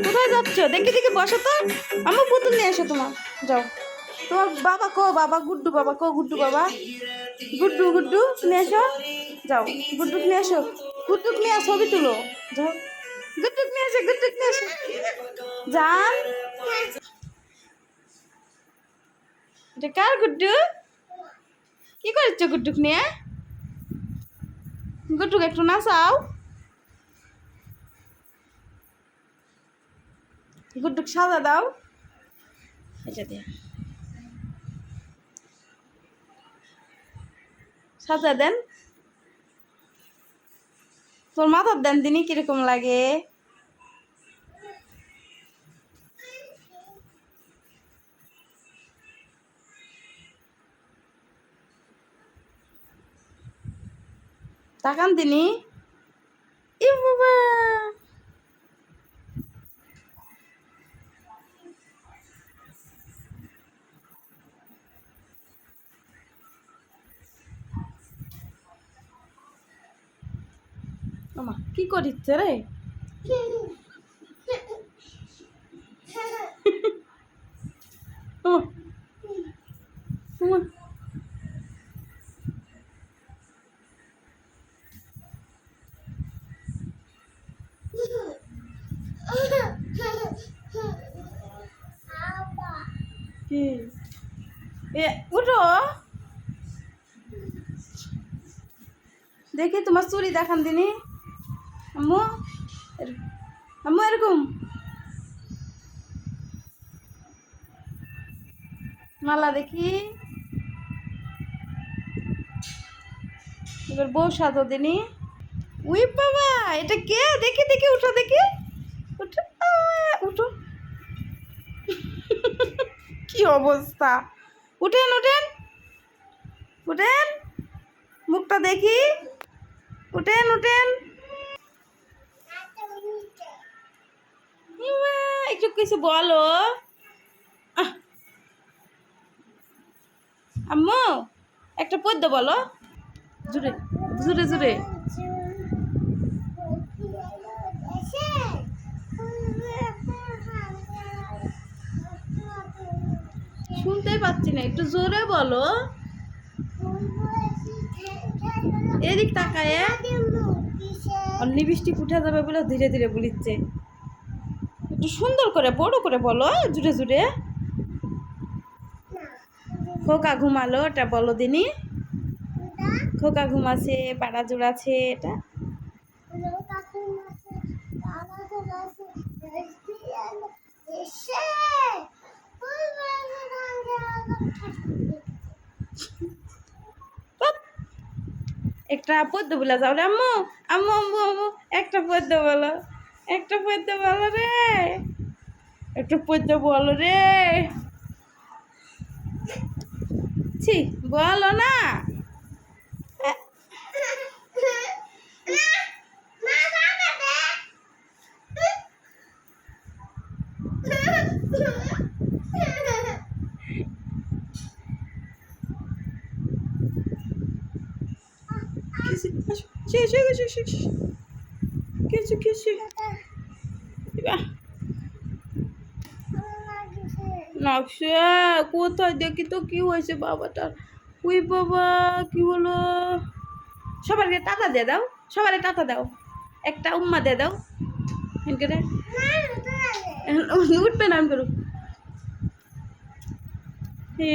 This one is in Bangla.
কোথায় যাচ্ছ? দেখি দেখি বসো তো। আমার পুতুল নিয়ে এসো তোমার। যাও। তোমার বাবা কো? বাবা গুড্ডু বাবা কো? গুড্ডু বাবা, গুড্ডু গুড্ডু নিয়ে এসো। যাও, গুড্ডুক নিয়ে এসো। গুড্ডুক নিয়ে ছবি তুলো। যাও, গুড্ডুক নিয়ে এসো, গুড্ডুক নিয়ে এসো। যান। এটা কার গুড্ডু? কি করছো গুড্ডুক নিয়ে? গুড্ডুক একটু নাচাও। গুড্ডুক সাজা দাও। এটা দিয়ে সাজা দেন। তোর মাথার দেন দিনই কিরকম লাগে? তাকান দিনি। ই বাবা, ওমা কি করিচ্ছে রে? ওমা, ওমা। কি এ, উঠো দেখি তোমার চুরি দেখান দিনি। আম্মু, আম্মু এরকম মালা দেখি। এবার বউ সাজো দিনি। উই বাবা, এটা কে? দেখি দেখি, উঠো দেখি। উঠো, উঠো। কি অবস্থা! উঠেন উঠেন উঠেন, মুখটা দেখি। উঠেন উঠেন। ইমা, একটু কিছু বলো। আহ, আম্মু একটা পদ্য বলো। জুড়ে জুড়ে জুড়ে। শুনতেই পাচ্ছি না, একটু জোরে বলো। এদিক তাকায়। অন্য বৃষ্টি ফুটে যাবে বলে ধীরে ধীরে বলিচ্ছে। একটু সুন্দর করে বড় করে বলো, জুড়ে জুড়ে। খোকা ঘুমালো, এটা বলো দিনি। খোকা ঘুমাছে, পাড়া জোড়াছে, এটা। একটা পদ্য বলে যাও রে আম্মু। আম্মু আম্মু আম্মু, একটা পদ্য বলো, একটা পদ্য বলো রে, একটা পদ্য বলো রে। ছি, বলো না। কিছু কিছু নকশা কোথায় দেখি তো কি হয়েছে বাবাটার। উই বাবা, কি হলো? সবারকে টাটা দিয়ে দাও, সবারে টাটা দাও, একটা উম্মা দিয়ে দাও। এনকে উঠবে না করুক। হে